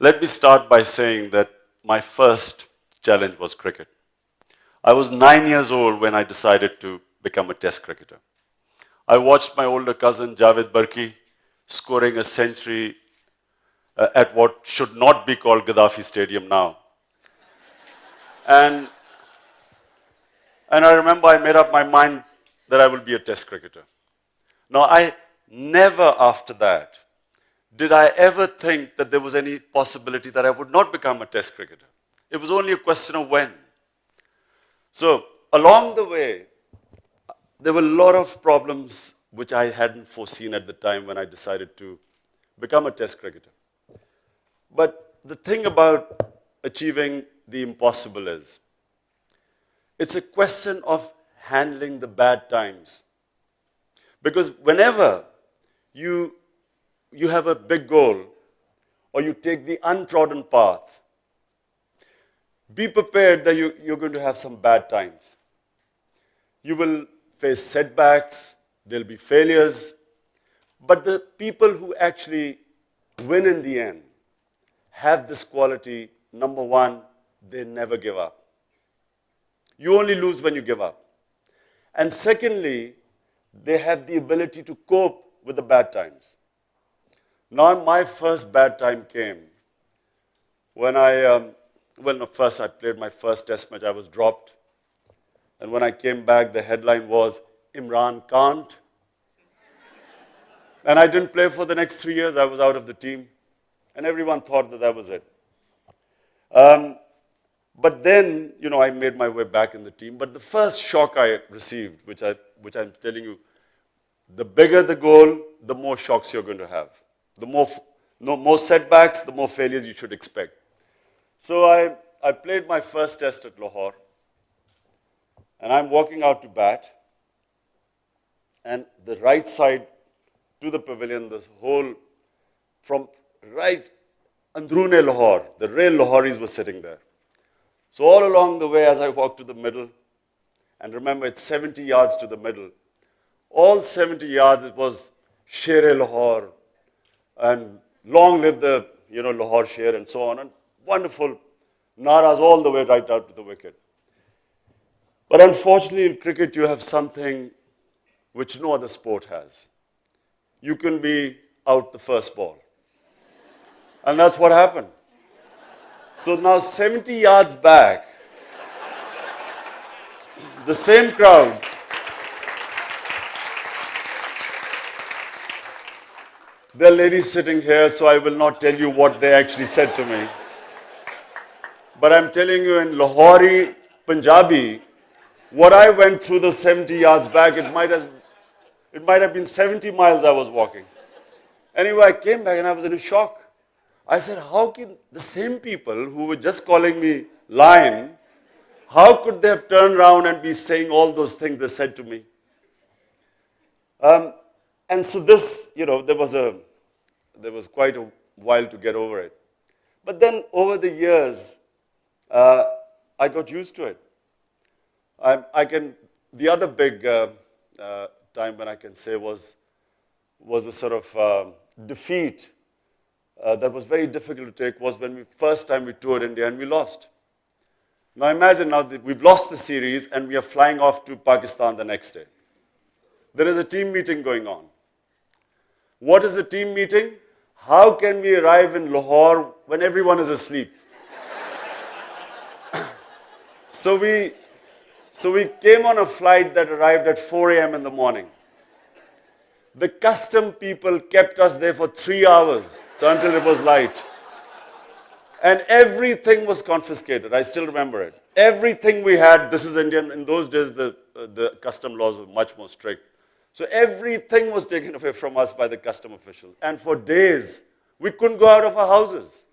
Let me start by saying that my first challenge was cricket. I was 9 years old when I decided to become a test cricketer. I watched my older cousin Javed Barki scoring a century at what should not be called Gaddafi Stadium now. And, and I remember I made up my mind that I will be a test cricketer. Now, I never after that did I ever think that there was any possibility that I would not become a test cricketer. It was only a question of when. So, along the way, there were a lot of problems which I hadn't foreseen at the time when I decided to become a test cricketer. But the thing about achieving the impossible is, it's a question of handling the bad times. Because whenever you have a big goal or you take the untrodden path, be prepared that you're going to have some bad times. You will face setbacks, there'll be failures, but the people who actually win in the end have this quality. Number one, they never give up. You only lose when you give up. And secondly, they have the ability to cope with the bad times. Now, my first bad time came when first I played my first test match. I was dropped. And when I came back, the headline was, Imran can't. And I didn't play for the next 3 years. I was out of the team. And everyone thought that that was it. But then, I made my way back in the team. But the first shock I received, which I'm telling you, the bigger the goal, the more shocks you're going to have. The more setbacks, the more failures you should expect. So I played my first test at Lahore. And I'm walking out to bat. And the right side to the pavilion, this whole, from right Andrune Lahore, the real Lahoris were sitting there. So all along the way, as I walked to the middle, and remember it's 70 yards to the middle, all 70 yards it was Sher-e Lahore, and long live the Lahore Sher, and so on, and wonderful naras all the way right out to the wicket. But unfortunately in cricket you have something which no other sport has. You can be out the first ball. And that's what happened. So now 70 yards back, the same crowd, there are ladies sitting here, so I will not tell you what they actually said to me. But I'm telling you in Lahori, Punjabi, what I went through the 70 yards back, it might have been 70 miles I was walking. Anyway, I came back and I was in a shock. I said, how can the same people who were just calling me lion, how could they have turned around and be saying all those things they said to me? And so this, there was quite a while to get over it. But then over the years, I got used to it. The other big time when I can say was the sort of defeat that was very difficult to take was when first time we toured India and we lost. Now imagine now that we've lost the series and we are flying off to Pakistan the next day. There is a team meeting going on. What is the team meeting? How can we arrive in Lahore when everyone is asleep? So we came on a flight that arrived at 4 a.m. in the morning. The custom people kept us there for 3 hours, so until it was light. And everything was confiscated. I still remember it. Everything we had, this is Indian. In those days, the custom laws were much more strict. So everything was taken away from us by the custom officials. And for days, we couldn't go out of our houses.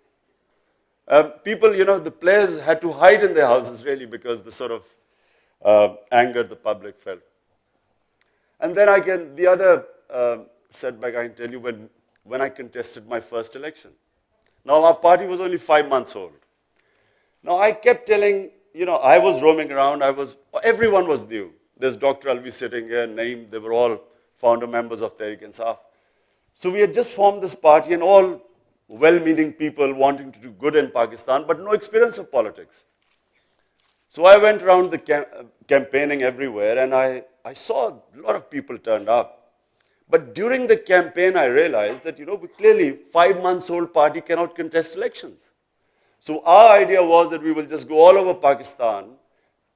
People, the players had to hide in their houses, really, because the sort of anger the public felt. And then the other setback I can tell you when I contested my first election. Now, our party was only 5 months old. Now, I kept telling, I was roaming around, everyone was new. There's Dr. Alvi sitting here, Naeem, they were all founder members of Tehreek-e-Insaf. So we had just formed this party and all well-meaning people wanting to do good in Pakistan, but no experience of politics. So I went around the campaigning everywhere, and I saw a lot of people turned up. But during the campaign, I realized that, clearly 5-month-old party cannot contest elections. So our idea was that we will just go all over Pakistan,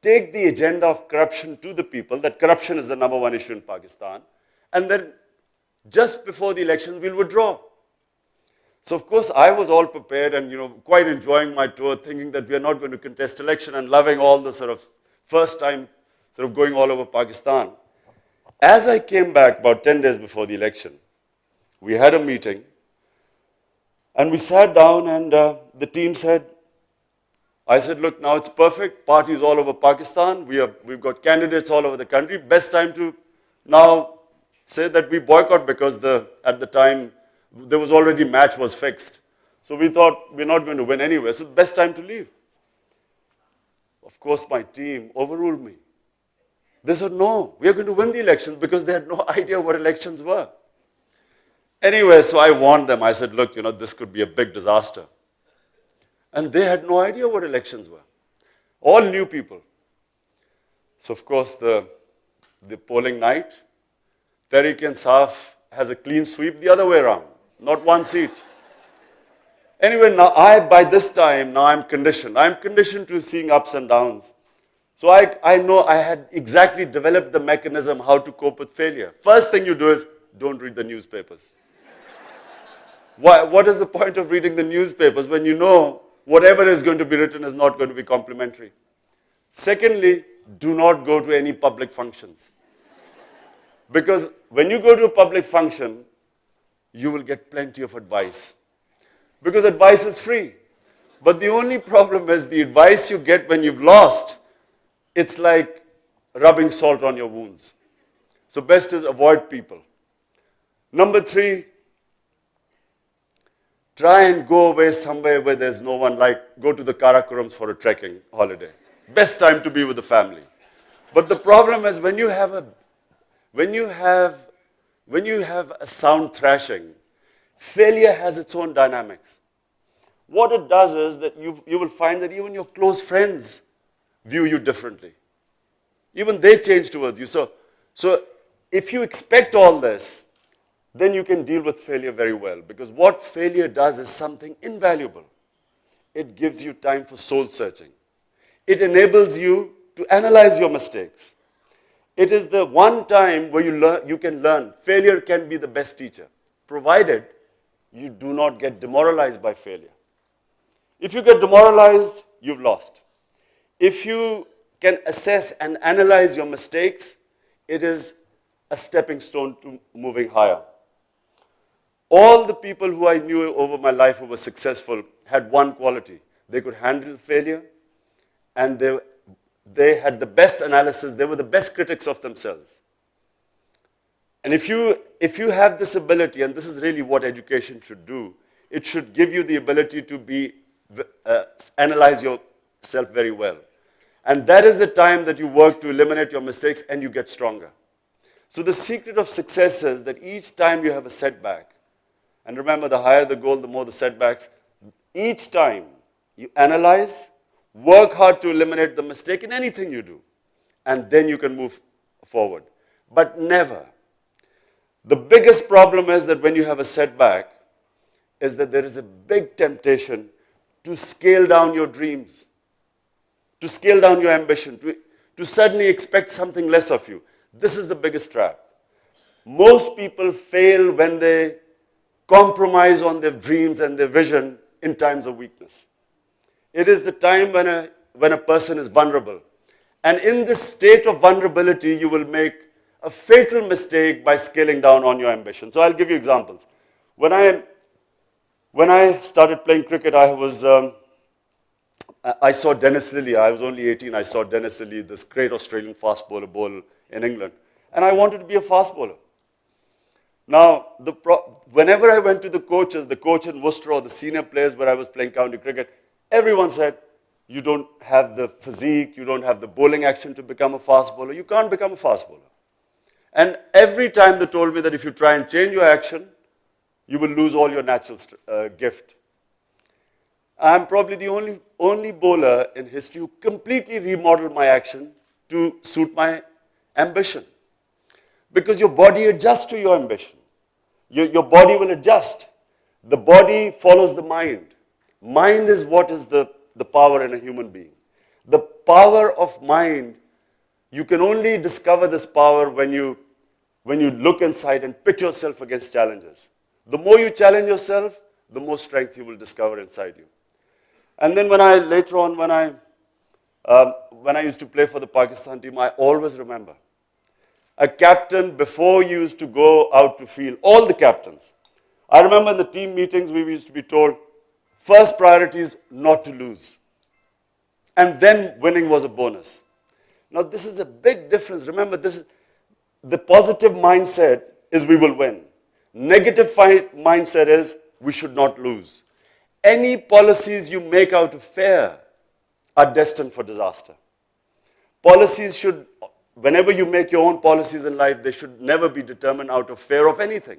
take the agenda of corruption to the people, that corruption is the #1 issue in Pakistan, and then just before the elections, we'll withdraw. So of course, I was all prepared and quite enjoying my tour, thinking that we are not going to contest election and loving all the sort of first time sort of going all over Pakistan. As I came back about 10 days before the election, we had a meeting, and we sat down, and the team said, I said, look, now it's perfect, parties all over Pakistan, we've got candidates all over the country, best time to now say that we boycott, because at the time, there was already match was fixed. So we thought we're not going to win anyway, so best time to leave. Of course, my team overruled me. They said, no, we are going to win the elections, because they had no idea what elections were. Anyway, so I warned them. I said, look, this could be a big disaster. And they had no idea what elections were. All new people. So of course, the polling night, Tehreek-e-Insaf has a clean sweep the other way around. Not one seat. Anyway, now by this time, now I'm conditioned. I'm conditioned to seeing ups and downs. So I know I had exactly developed the mechanism how to cope with failure. First thing you do is, don't read the newspapers. What is the point of reading the newspapers when you know whatever is going to be written is not going to be complimentary? Secondly, do not go to any public functions. Because when you go to a public function, you will get plenty of advice. Because advice is free. But the only problem is the advice you get when you've lost, it's like rubbing salt on your wounds. So best is avoid people. Number 3, try and go away somewhere where there's no one, like go to the Karakorams for a trekking holiday. Best time to be with the family. But the problem is when you have a sound thrashing, failure has its own dynamics. What it does is that you will find that even your close friends view you differently. Even they change towards you. So if you expect all this, then you can deal with failure very well. Because what failure does is something invaluable. It gives you time for soul searching. It enables you to analyze your mistakes. It is the one time where you can learn. Failure can be the best teacher, provided you do not get demoralized by failure. If you get demoralized, you've lost. If you can assess and analyze your mistakes, it is a stepping stone to moving higher. All the people who I knew over my life who were successful had one quality. They could handle failure, and they had the best analysis. They were the best critics of themselves. And if you have this ability, and this is really what education should do, it should give you the ability to analyze yourself very well. And that is the time that you work to eliminate your mistakes and you get stronger. So the secret of success is that each time you have a setback, and remember, the higher the goal, the more the setbacks, each time you analyze, work hard to eliminate the mistake in anything you do, and then you can move forward. But never. The biggest problem is that when you have a setback, is that there is a big temptation to scale down your dreams, to scale down your ambition, to suddenly expect something less of you. This is the biggest trap. Most people fail when they compromise on their dreams and their vision in times of weakness. It is the time when a person is vulnerable. And in this state of vulnerability, you will make a fatal mistake by scaling down on your ambition. So I'll give you examples. When I started playing cricket, I saw Dennis Lillee. I was only 18. I saw Dennis Lillee, this great Australian fast bowler, bowl in England. And I wanted to be a fast bowler. Now, whenever I went to the coach in Worcester or the senior players where I was playing county cricket, everyone said, you don't have the physique, you don't have the bowling action to become a fast bowler. You can't become a fast bowler. And every time they told me that if you try and change your action, you will lose all your natural gift. I'm probably the only bowler in history who completely remodeled my action to suit my ambition. Because your body adjusts to your ambition. Your body will adjust. The body follows the mind. Mind is what is the power in a human being. The power of mind, you can only discover this power when you look inside and pit yourself against challenges. The more you challenge yourself, the more strength you will discover inside you. And then later on, when I used to play for the Pakistan team, I always remember a captain before he used to go out to field, all the captains. I remember in the team meetings we used to be told, first priority is not to lose. And then winning was a bonus. Now this is a big difference. Remember, the positive mindset is we will win. Negative mindset is we should not lose. Any policies you make out of fear are destined for disaster. Policies should, whenever you make your own policies in life, they should never be determined out of fear of anything.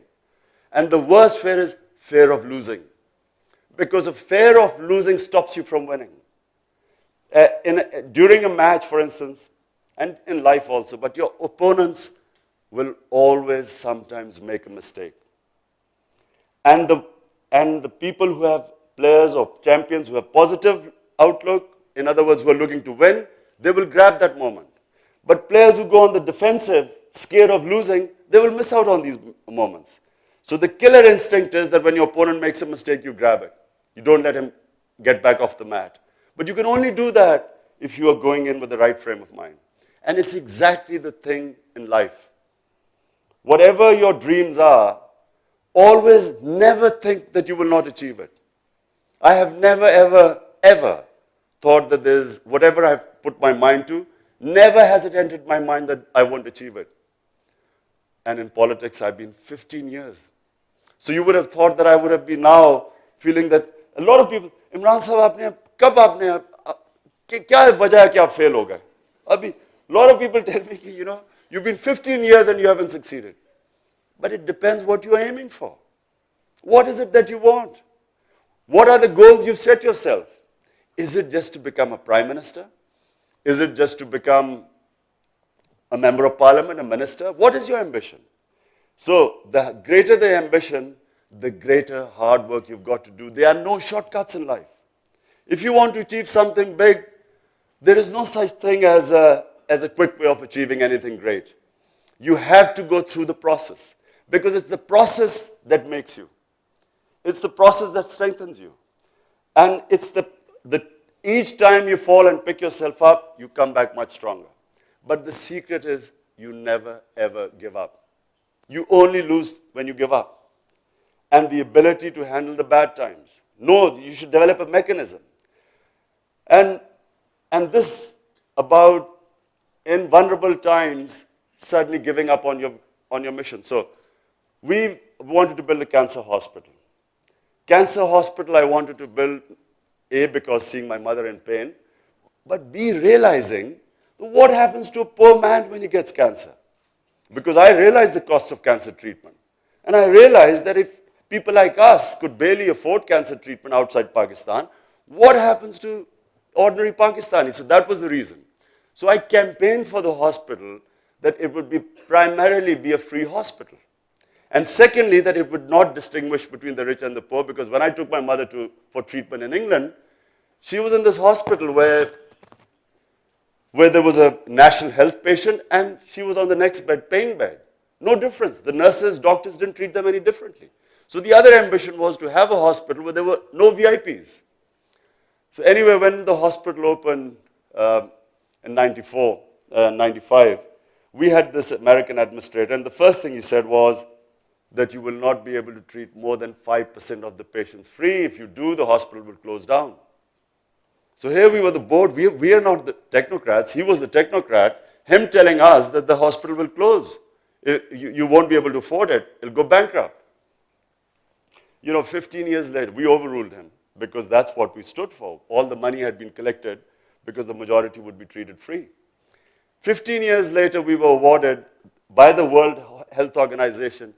And the worst fear is fear of losing. Because a fear of losing stops you from winning. During a match, for instance, and in life also, but your opponents will always sometimes make a mistake. And the people who have players or champions who have positive outlook, in other words, who are looking to win, they will grab that moment. But players who go on the defensive, scared of losing, they will miss out on these moments. So the killer instinct is that when your opponent makes a mistake, you grab it. You don't let him get back off the mat. But you can only do that if you are going in with the right frame of mind. And it's exactly the thing in life. Whatever your dreams are, always never think that you will not achieve it. I have never, ever, ever thought that there's whatever I've put my mind to, never has it entered my mind that I won't achieve it. And in politics, I've been 15 years. So you would have thought that I would have been now feeling that a lot of people, Imran Sahab, kab aapne, kya wajah hai ki aap fail ho gaye? Abhi, a lot of people tell me, you know, you've been 15 years and you haven't succeeded. But it depends what you're aiming for. What is it that you want? What are the goals you've set yourself? Is it just to become a prime minister? Is it just to become a member of parliament, a minister? What is your ambition? So the greater the ambition, the greater hard work you've got to do. There are no shortcuts in life. If you want to achieve something big, there is no such thing as a quick way of achieving anything great. You have to go through the process because it's the process that makes you. It's the process that strengthens you. And it's each time you fall and pick yourself up, you come back much stronger. But the secret is you never, ever give up. You only lose when you give up. And the ability to handle the bad times. No, you should develop a mechanism. And this about in vulnerable times, suddenly giving up on your mission. So we wanted to build a cancer hospital. Cancer hospital I wanted to build, A, because seeing my mother in pain, but B, realizing what happens to a poor man when he gets cancer. Because I realized the cost of cancer treatment. And I realized that if people like us could barely afford cancer treatment outside Pakistan, what happens to ordinary Pakistanis? So that was the reason. So I campaigned for the hospital that it would be primarily be a free hospital. And secondly, that it would not distinguish between the rich and the poor, because when I took my mother for treatment in England, she was in this hospital where there was a national health patient and she was on the next bed, paying bed. No difference. The nurses, doctors didn't treat them any differently. So the other ambition was to have a hospital where there were no VIPs. So anyway, when the hospital opened in 95, we had this American administrator, and the first thing he said was that you will not be able to treat more than 5% of the patients free. If you do, the hospital will close down. So here we were the board. We are not the technocrats. He was the technocrat. Him telling us that the hospital will close. You won't be able to afford it. It'll go bankrupt. 15 years later, we overruled him because that's what we stood for. All the money had been collected because the majority would be treated free. 15 years later, we were awarded by the World Health Organization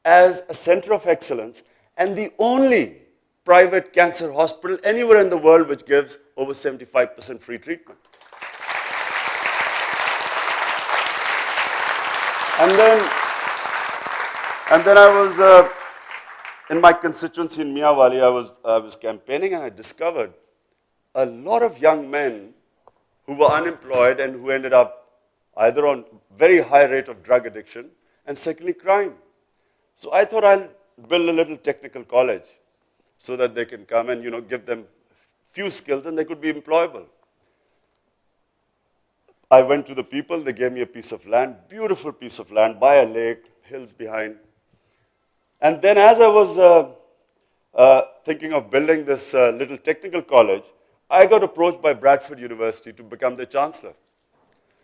as a center of excellence and the only private cancer hospital anywhere in the world which gives over 75% free treatment. And then I was, in my constituency in Miawali, I was campaigning, and I discovered a lot of young men who were unemployed and who ended up either on very high rate of drug addiction and secondly crime. So I thought I'll build a little technical college so that they can come and give them few skills and they could be employable. I went to the people, they gave me a piece of land, beautiful piece of land by a lake, hills behind. And then as I was thinking of building this little technical college, I got approached by Bradford University to become the chancellor.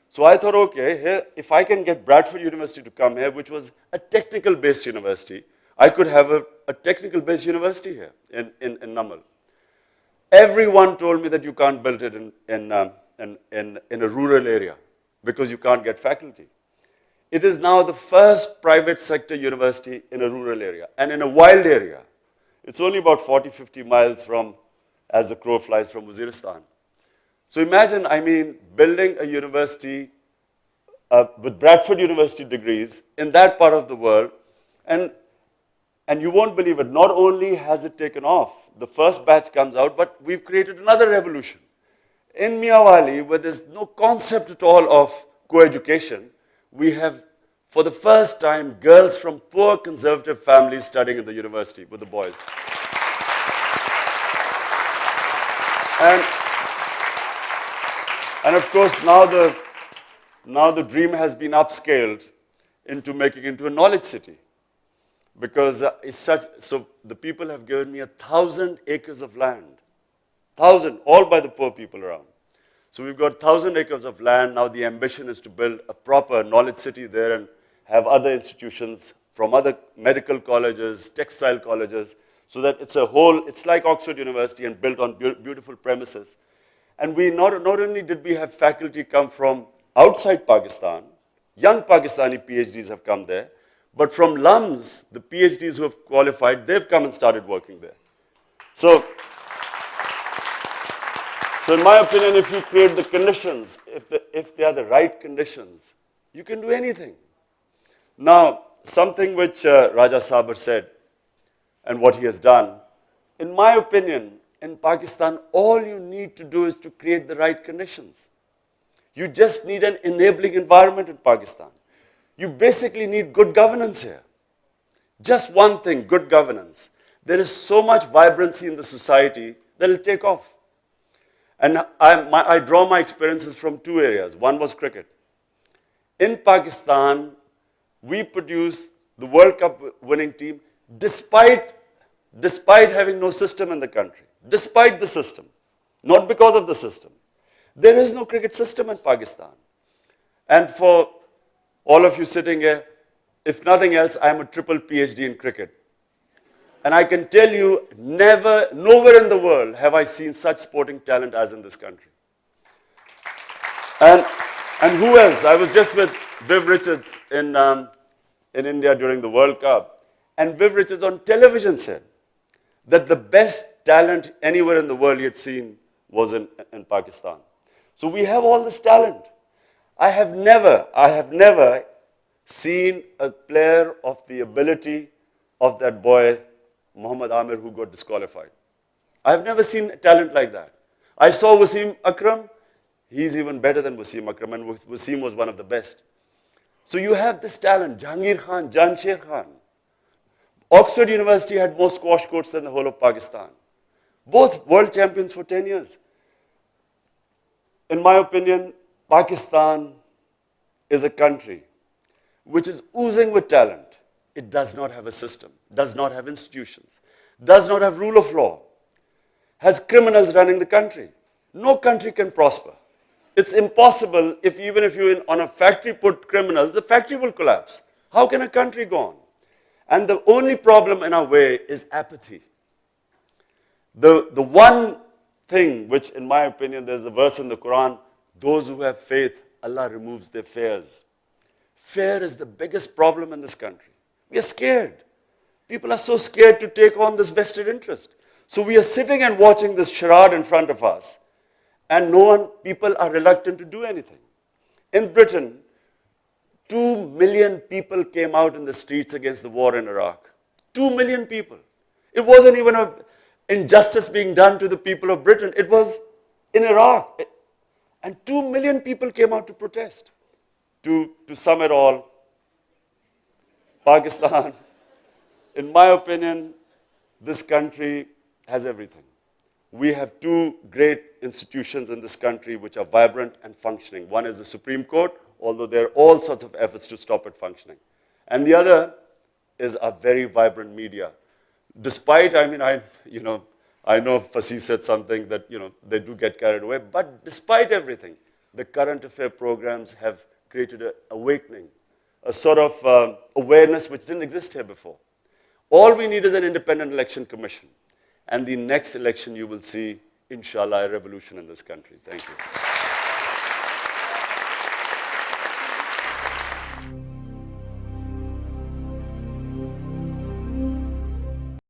So I thought, okay, here, if I can get Bradford University to come here, which was a technical-based university, I could have a technical-based university here in Namal. Everyone told me that you can't build it in a rural area because you can't get faculty. It is now the first private sector university in a rural area and in a wild area. It's only about 40, 50 miles from, as the crow flies, from Waziristan. So imagine, building a university with Bradford University degrees in that part of the world, and you won't believe it, not only has it taken off, the first batch comes out, but we've created another revolution. In Miawali, where there's no concept at all of co-education, we have, for the first time, girls from poor conservative families studying in the university with the boys. And of course, now the dream has been upscaled into making it into a knowledge city. Because so the people have given me 1,000 acres of land. 1,000, all by the poor people around. So we've got 1,000 acres of land. Now the ambition is to build a proper knowledge city there and have other institutions from other medical colleges, textile colleges, so that it's like Oxford University and built on beautiful premises. And we not only did we have faculty come from outside Pakistan, young Pakistani PhDs have come there, but from LUMS, the PhDs who have qualified, they've come and started working there. So in my opinion, if you create the conditions, if they are the right conditions, you can do anything. Now, something which Raja Sabar said and what he has done, in my opinion, in Pakistan, all you need to do is to create the right conditions. You just need an enabling environment in Pakistan. You basically need good governance here. Just one thing, good governance. There is so much vibrancy in the society that will take off. And I draw my experiences from two areas. One was cricket. In Pakistan, we produced the World Cup winning team despite having no system in the country. Despite the system, not because of the system. There is no cricket system in Pakistan. And for all of you sitting here, if nothing else, I'm a triple PhD in cricket. And I can tell you, nowhere in the world have I seen such sporting talent as in this country. And who else? I was just with Viv Richards in India during the World Cup. And Viv Richards on television said that the best talent anywhere in the world he had seen was in Pakistan. So we have all this talent. I have never seen a player of the ability of that boy, Muhammad Amir, who got disqualified. I have never seen talent like that. I saw Wasim Akram. He's even better than Wasim Akram, and Wasim was one of the best. So you have this talent, Jahangir Khan, Jansher Khan. Oxford University had more squash courts than the whole of Pakistan. Both world champions for 10 years. In my opinion, Pakistan is a country which is oozing with talent. It does not have a system, does not have institutions, does not have rule of law, has criminals running the country. No country can prosper. It's impossible even if you on a factory put criminals, the factory will collapse. How can a country go on? And the only problem in our way is apathy. The one thing which, in my opinion, there's a verse in the Quran, those who have faith, Allah removes their fears. Fear is the biggest problem in this country. We are scared. People are so scared to take on this vested interest. So we are sitting and watching this charade in front of us, and people are reluctant to do anything. In Britain, 2 million people came out in the streets against the war in Iraq. 2 million people. It wasn't even an injustice being done to the people of Britain. It was in Iraq. And 2 million people came out to protest. To sum it all, Pakistan, in my opinion, this country has everything. We have two great institutions in this country which are vibrant and functioning. One is the Supreme Court, although there are all sorts of efforts to stop it functioning. And the other is a very vibrant media. Despite, I know Fasih said something that, they do get carried away, but despite everything, the current affair programs have created an awakening, a sort of awareness which didn't exist here before. All we need is an independent election commission. And the next election you will see, inshallah, a revolution in this country. Thank you.